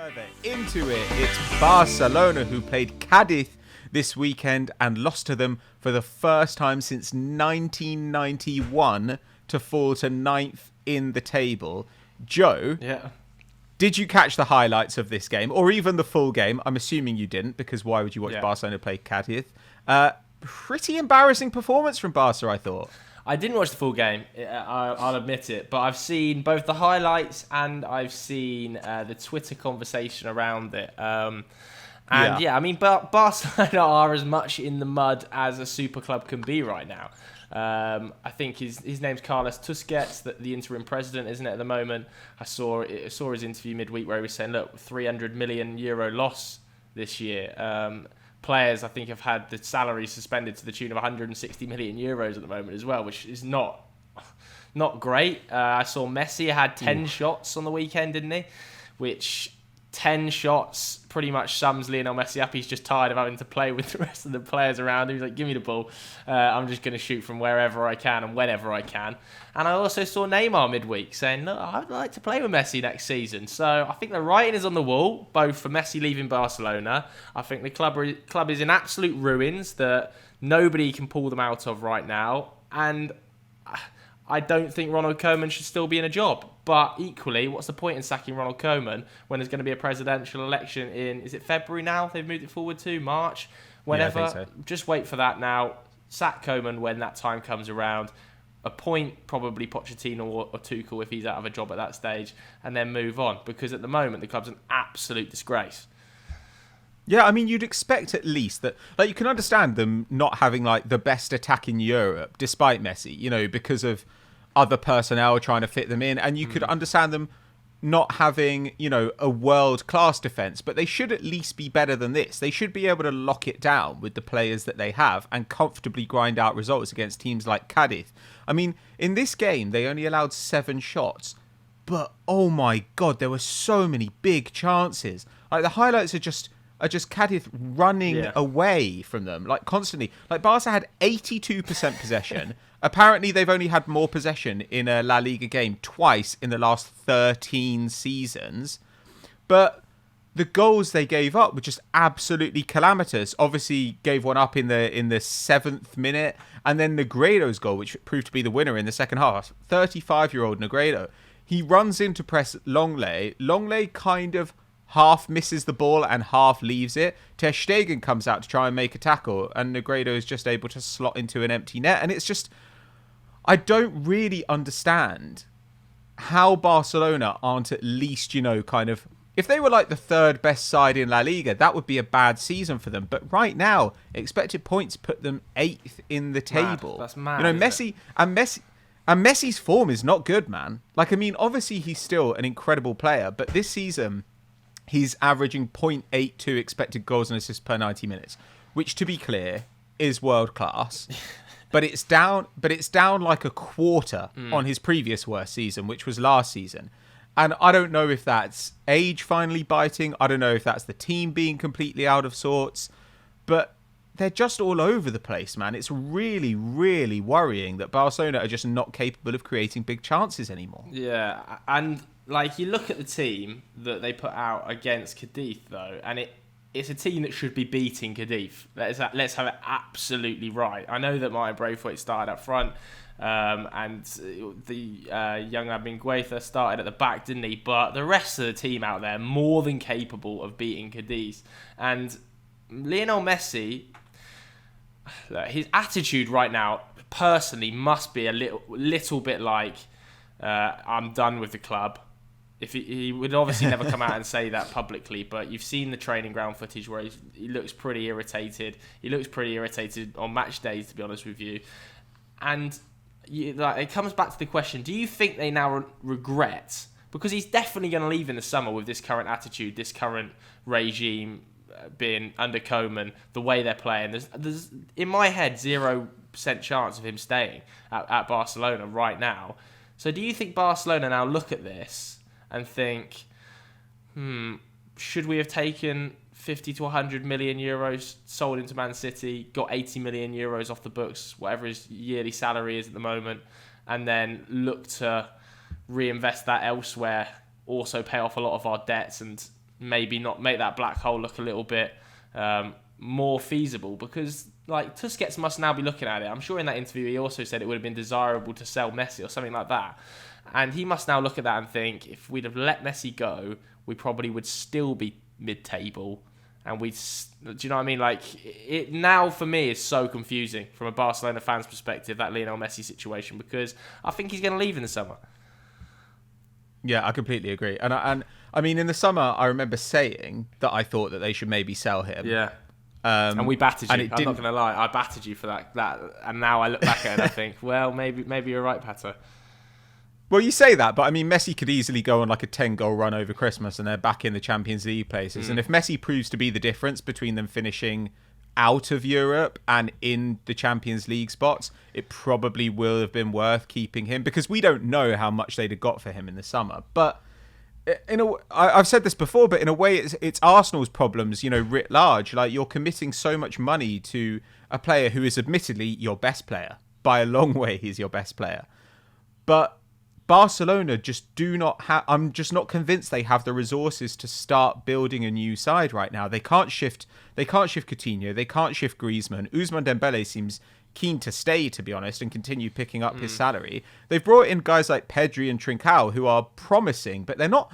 Further into it, it's Barcelona who played Cadiz this weekend and lost to them for the first time since 1991 to fall to ninth in the table. Joe, did you catch the highlights of this game or even the full game? I'm assuming you didn't, because why would you watch Barcelona play Cadiz? Pretty embarrassing performance from Barca, I thought. I didn't watch the full game, I'll admit it, but I've seen both the highlights and I've seen the Twitter conversation around it. I mean, Barcelona are as much in the mud as a super club can be right now. I think his name's Carlos Tusquets, the interim president, isn't it, at the moment? I saw his interview midweek where he was saying, look, €300 million loss this year. Players, I think, have had the salary suspended to the tune of €160 million at the moment as well, which is not great. I saw Messi had 10 shots on the weekend, didn't he? Which 10 shots pretty much sums Lionel Messi up. He's just tired of having to play with the rest of the players around him. He's like, give me the ball. I'm just going to shoot from wherever I can and whenever I can. And I also saw Neymar midweek saying, look, I'd like to play with Messi next season. So I think the writing is on the wall, both for Messi leaving Barcelona. I think the club is in absolute ruins that nobody can pull them out of right now. And I don't think Ronald Koeman should still be in a job. But equally, what's the point in sacking Ronald Koeman when there's going to be a presidential election in, is it February now? They've moved it forward to March? Whenever. Yeah, I think so. Just wait for that now. Sack Koeman when that time comes around. Appoint probably Pochettino or Tuchel if he's out of a job at that stage. And then move on. Because at the moment, the club's an absolute disgrace. Yeah, I mean, you'd expect at least that, like, you can understand them not having, like, the best attack in Europe, despite Messi, you know, because of other personnel trying to fit them in. And you could understand them not having, you know, a world-class defence, but they should at least be better than this. They should be able to lock it down with the players that they have and comfortably grind out results against teams like Cadiz. I mean, in this game, they only allowed 7 shots, but, oh my God, there were so many big chances. Like, the highlights are just Cadiz running away from them, like, constantly. Like, Barca had 82% possession. Apparently, they've only had more possession in a La Liga game twice in the last 13 seasons. But the goals they gave up were just absolutely calamitous. Obviously, gave one up in the 7th minute. And then Negredo's goal, which proved to be the winner in the second half. 35-year-old Negredo. He runs in to press Longley. Longley kind of half misses the ball and half leaves it. Ter Stegen comes out to try and make a tackle, and Negredo is just able to slot into an empty net. And it's just, I don't really understand how Barcelona aren't at least, you know, kind of, if they were like the 3rd best side in La Liga, that would be a bad season for them. But right now, expected points put them 8th in the table. That's mad. You know, Messi's form is not good, man. Like, I mean, obviously he's still an incredible player, but this season he's averaging 0.82 expected goals and assists per 90 minutes, which, to be clear, is world class. But it's down like a quarter on his previous worst season, which was last season. And I don't know if that's age finally biting. I don't know if that's the team being completely out of sorts. But they're just all over the place, man. It's really, really worrying that Barcelona are just not capable of creating big chances anymore. Yeah, and like, you look at the team that they put out against Cadiz, though, and it's a team that should be beating Cadiz. Let's have it absolutely right. I know that Martin Braithwaite started up front, and the young Mingueza started at the back, didn't he? But the rest of the team out there more than capable of beating Cadiz. And Lionel Messi, his attitude right now, personally, must be a little bit like, I'm done with the club. If he would obviously never come out and say that publicly, but you've seen the training ground footage where he looks pretty irritated. He looks pretty irritated on match days, to be honest with you. And it comes back to the question, do you think they now regret, because he's definitely going to leave in the summer with this current attitude, this current regime being under Koeman, the way they're playing. There's in my head, 0% chance of him staying at Barcelona right now. So do you think Barcelona now look at this and think, should we have taken 50 to 100 million euros, sold into Man City, got 80 million euros off the books, whatever his yearly salary is at the moment, and then look to reinvest that elsewhere, also pay off a lot of our debts and maybe not make that black hole look a little bit more feasible, because like Tusquets must now be looking at it. I'm sure in that interview he also said it would have been desirable to sell Messi or something like that. And he must now look at that and think, if we'd have let Messi go, we probably would still be mid-table. And do you know what I mean? Like, it now for me is so confusing from a Barcelona fan's perspective, that Lionel Messi situation, because I think he's going to leave in the summer. Yeah, I completely agree. And I mean, in the summer, I remember saying that I thought that they should maybe sell him. Yeah. And we battered you. I'm not going to lie. I battered you for that. And now I look back at it and I think, well, maybe you're right, Pato. Well, you say that, but I mean, Messi could easily go on like a 10-goal run over Christmas and they're back in the Champions League places. And if Messi proves to be the difference between them finishing out of Europe and in the Champions League spots, it probably will have been worth keeping him, because we don't know how much they'd have got for him in the summer. But I've said this before, but in a way, it's Arsenal's problems, writ large. Like, you're committing so much money to a player who is admittedly your best player. By a long way, he's your best player. But Barcelona just do not have... I'm just not convinced they have the resources to start building a new side right now. They can't shift Coutinho. They can't shift Griezmann. Ousmane Dembele seems keen to stay, to be honest, and continue picking up his salary. They've brought in guys like Pedri and Trincao, who are promising, but they're not...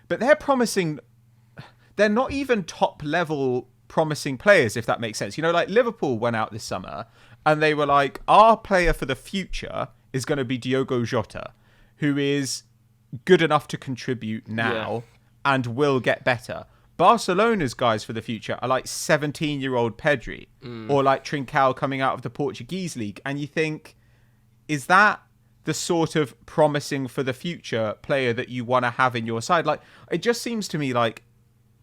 But they're promising... They're not even top-level promising players, if that makes sense. Like Liverpool went out this summer, and they were like, our player for the future is going to be Diogo Jota, who is good enough to contribute now and will get better. Barcelona's guys for the future are like 17-year-old Pedri or like Trincao coming out of the Portuguese league. And you think, is that the sort of promising for the future player that you want to have in your side? Like, it just seems to me like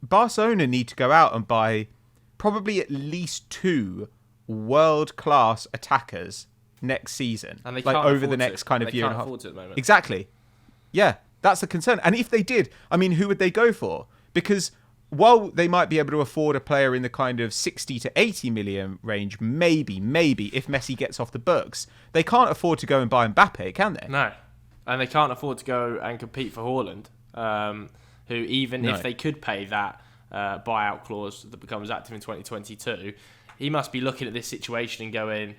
Barcelona need to go out and buy probably at least 2 world-class attackers next season, and they like over the next kind of year and a half. At the moment. Exactly. Yeah, that's the concern. And if they did, I mean, who would they go for? Because while they might be able to afford a player in the kind of 60 to 80 million range, maybe if Messi gets off the books, they can't afford to go and buy Mbappe, can they? No, and they can't afford to go and compete for Haaland, who if they could pay that buyout clause that becomes active in 2022, he must be looking at this situation and going,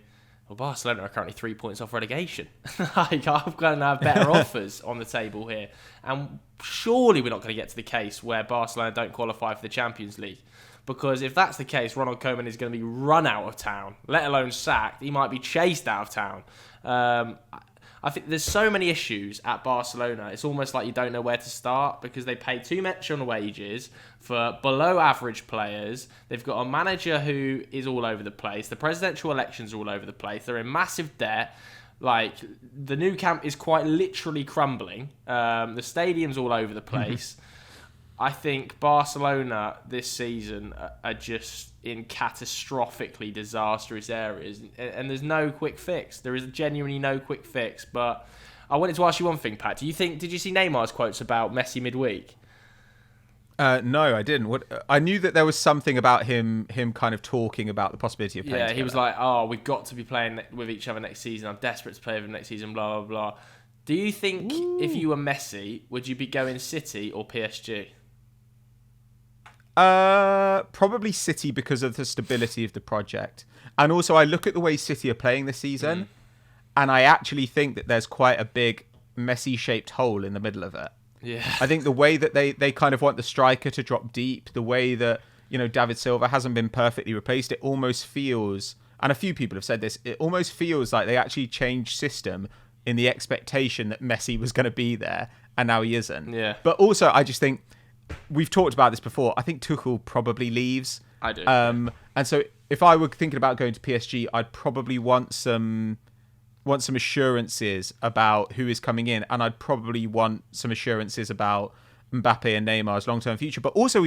well, Barcelona are currently 3 points off relegation. Like, I'm going to have better offers on the table here. And surely we're not going to get to the case where Barcelona don't qualify for the Champions League. Because if that's the case, Ronald Koeman is going to be run out of town, let alone sacked. He might be chased out of town. I think there's so many issues at Barcelona. It's almost like you don't know where to start, because they pay too much on wages for below average players. They've got a manager who is all over the place. The presidential elections are all over the place. They're in massive debt. Like, the new camp is quite literally crumbling. The stadium's all over the place. I think Barcelona this season are just in catastrophically disastrous areas, and there's no quick fix. There is genuinely no quick fix. But I wanted to ask you one thing, Pat. Did you see Neymar's quotes about Messi midweek? No, I didn't. I knew that there was something about him kind of talking about the possibility of playing together. He was like, "Oh, we've got to be playing with each other next season. I'm desperate to play with him next season." Blah blah blah. Do you think if you were Messi, would you be going City or PSG? Probably City, because of the stability of the project. And also, I look at the way City are playing this season, and I actually think that there's quite a big Messi-shaped hole in the middle of it. Yeah. I think the way that they kind of want the striker to drop deep, the way that, David Silva hasn't been perfectly replaced, it almost feels, and a few people have said this, it almost feels like they actually changed system in the expectation that Messi was going to be there, and now he isn't. Yeah. But also, I just think, we've talked about this before, I think Tuchel probably leaves. I do. And so if I were thinking about going to PSG, I'd probably want some assurances about who is coming in, and I'd probably want some assurances about Mbappe and Neymar's long-term future. But also,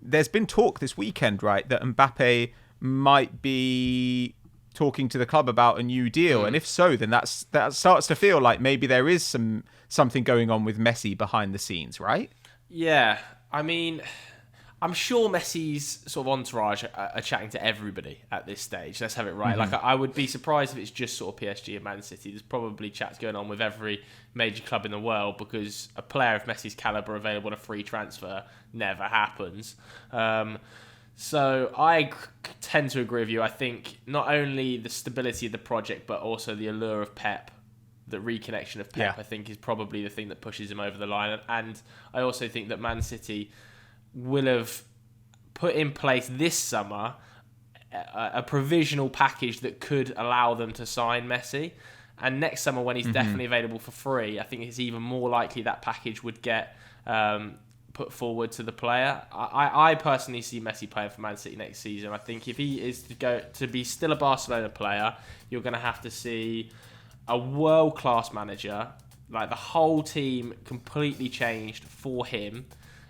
there's been talk this weekend, right, that Mbappe might be talking to the club about a new deal, and if so, then that starts to feel like maybe there is something going on with Messi behind the scenes, right? Yeah, I mean, I'm sure Messi's sort of entourage are chatting to everybody at this stage. Let's have it right. Like, I would be surprised if it's just sort of PSG and Man City. There's probably chats going on with every major club in the world, because a player of Messi's caliber available on a free transfer never happens. So I tend to agree with you. I think not only the stability of the project, but also the allure of Pep, the reconnection of Pep, I think is probably the thing that pushes him over the line. And I also think that Man City will have put in place this summer a provisional package that could allow them to sign Messi. And next summer, when he's definitely available for free, I think it's even more likely that package would get put forward to the player. I personally see Messi playing for Man City next season. I think if he is to be still a Barcelona player, you're going to have to see a world-class manager, like the whole team completely changed for him,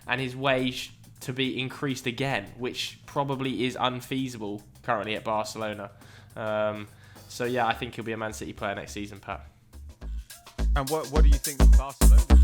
and his wage to be increased again, which probably is unfeasible currently at Barcelona. So yeah, I think he'll be a Man City player next season, Pat. And what do you think of Barcelona?